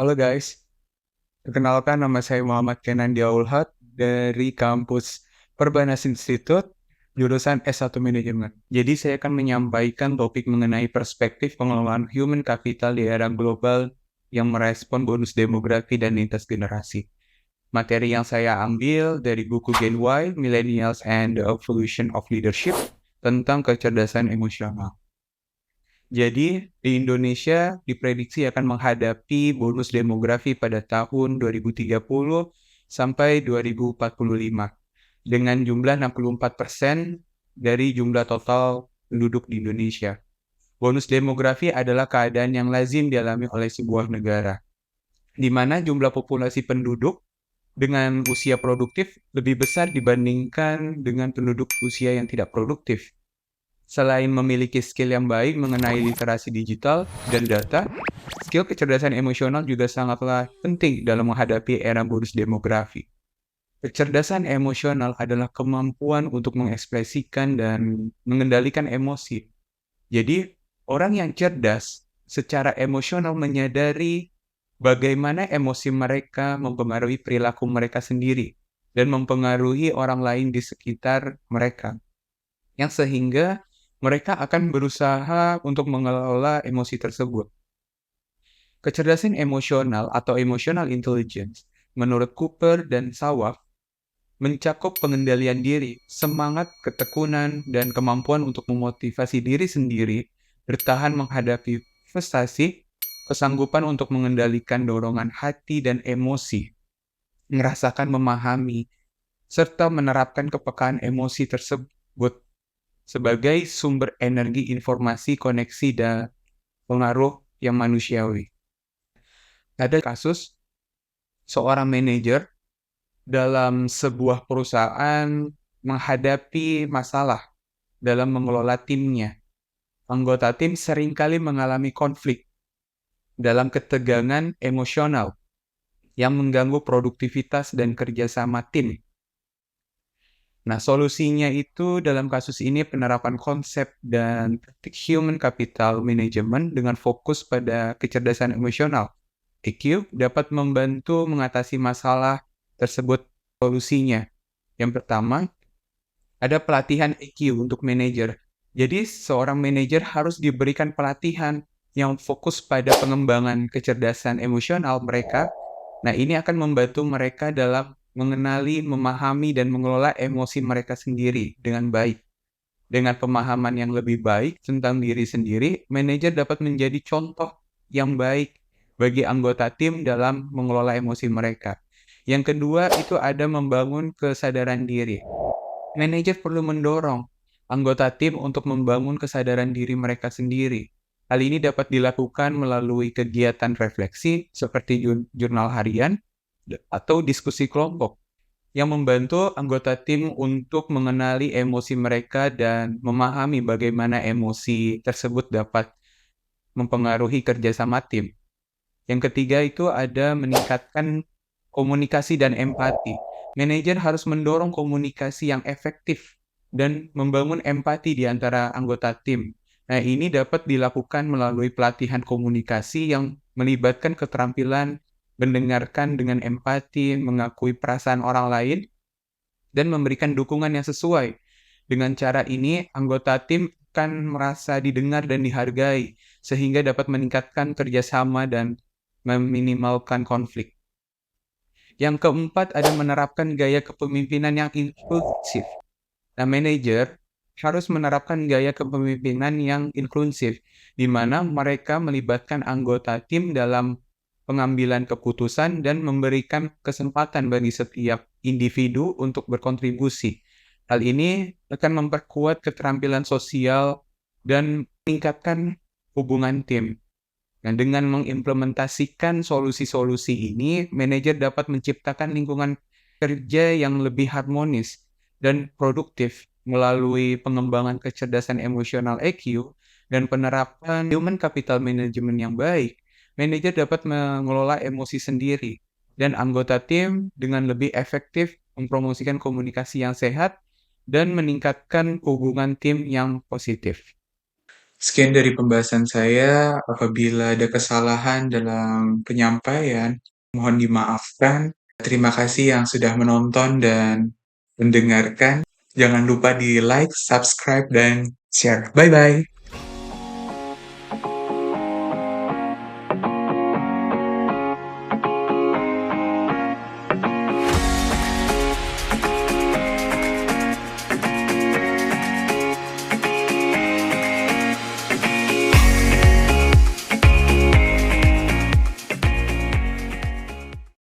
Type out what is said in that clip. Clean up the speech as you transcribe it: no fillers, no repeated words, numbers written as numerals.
Halo guys, perkenalkan nama saya Muhammad Kenan Diaulhat dari kampus Perbanas Institute, jurusan S1 Manajemen. Jadi saya akan menyampaikan topik mengenai perspektif pengelolaan human capital di era global yang merespon bonus demografi dan lintas generasi. Materi yang saya ambil dari buku Gen Y, Millennials and the Evolution of Leadership tentang kecerdasan emosional. Jadi, di Indonesia diprediksi akan menghadapi bonus demografi pada tahun 2030 sampai 2045 dengan jumlah 64% dari jumlah total penduduk di Indonesia. Bonus demografi adalah keadaan yang lazim dialami oleh sebuah negara, di mana jumlah populasi penduduk dengan usia produktif lebih besar dibandingkan dengan penduduk usia yang tidak produktif. Selain memiliki skill yang baik mengenai literasi digital dan data, skill kecerdasan emosional juga sangatlah penting dalam menghadapi era bonus demografi. Kecerdasan emosional adalah kemampuan untuk mengekspresikan dan mengendalikan emosi. Jadi, orang yang cerdas secara emosional menyadari bagaimana emosi mereka mempengaruhi perilaku mereka sendiri dan mempengaruhi orang lain di sekitar mereka, yang sehingga mereka akan berusaha untuk mengelola emosi tersebut. Kecerdasan emosional atau emotional intelligence, menurut Cooper dan Sawaf, mencakup pengendalian diri, semangat, ketekunan, dan kemampuan untuk memotivasi diri sendiri, bertahan menghadapi frustasi, kesanggupan untuk mengendalikan dorongan hati dan emosi, merasakan memahami, serta menerapkan kepekaan emosi tersebut sebagai sumber energi, informasi, koneksi, dan pengaruh yang manusiawi. Ada kasus seorang manajer dalam sebuah perusahaan menghadapi masalah dalam mengelola timnya. Anggota tim seringkali mengalami konflik dalam ketegangan emosional yang mengganggu produktivitas dan kerjasama tim. Nah, solusinya itu dalam kasus ini penerapan konsep dan praktik human capital management dengan fokus pada kecerdasan emosional. EQ dapat membantu mengatasi masalah tersebut. Solusinya, yang pertama, ada pelatihan EQ untuk manajer. Jadi, seorang manajer harus diberikan pelatihan yang fokus pada pengembangan kecerdasan emosional mereka. Nah, ini akan membantu mereka dalam mengenali, memahami, dan mengelola emosi mereka sendiri dengan baik. Dengan pemahaman yang lebih baik tentang diri sendiri, manajer dapat menjadi contoh yang baik bagi anggota tim dalam mengelola emosi mereka. Yang kedua, itu ada membangun kesadaran diri. Manajer perlu mendorong anggota tim untuk membangun kesadaran diri mereka sendiri. Hal ini dapat dilakukan melalui kegiatan refleksi seperti jurnal harian atau diskusi kelompok yang membantu anggota tim untuk mengenali emosi mereka dan memahami bagaimana emosi tersebut dapat mempengaruhi kerjasama tim. Yang ketiga itu ada meningkatkan komunikasi dan empati. Manajer harus mendorong komunikasi yang efektif dan membangun empati di antara anggota tim. Nah, ini dapat dilakukan melalui pelatihan komunikasi yang melibatkan keterampilan mendengarkan dengan empati, mengakui perasaan orang lain, dan memberikan dukungan yang sesuai. Dengan cara ini, anggota tim akan merasa didengar dan dihargai, sehingga dapat meningkatkan kerjasama dan meminimalkan konflik. Yang keempat, ada menerapkan gaya kepemimpinan yang inklusif. Nah, manajer harus menerapkan gaya kepemimpinan yang inklusif, di mana mereka melibatkan anggota tim dalam pengambilan keputusan dan memberikan kesempatan bagi setiap individu untuk berkontribusi. Hal ini akan memperkuat keterampilan sosial dan meningkatkan hubungan tim. Nah, dengan mengimplementasikan solusi-solusi ini, manajer dapat menciptakan lingkungan kerja yang lebih harmonis dan produktif melalui pengembangan kecerdasan emosional EQ dan penerapan human capital management yang baik. Manajer dapat mengelola emosi sendiri dan anggota tim dengan lebih efektif mempromosikan komunikasi yang sehat dan meningkatkan hubungan tim yang positif. Sekian dari pembahasan saya. Apabila ada kesalahan dalam penyampaian, mohon dimaafkan. Terima kasih yang sudah menonton dan mendengarkan. Jangan lupa di like, subscribe, dan share. Bye-bye.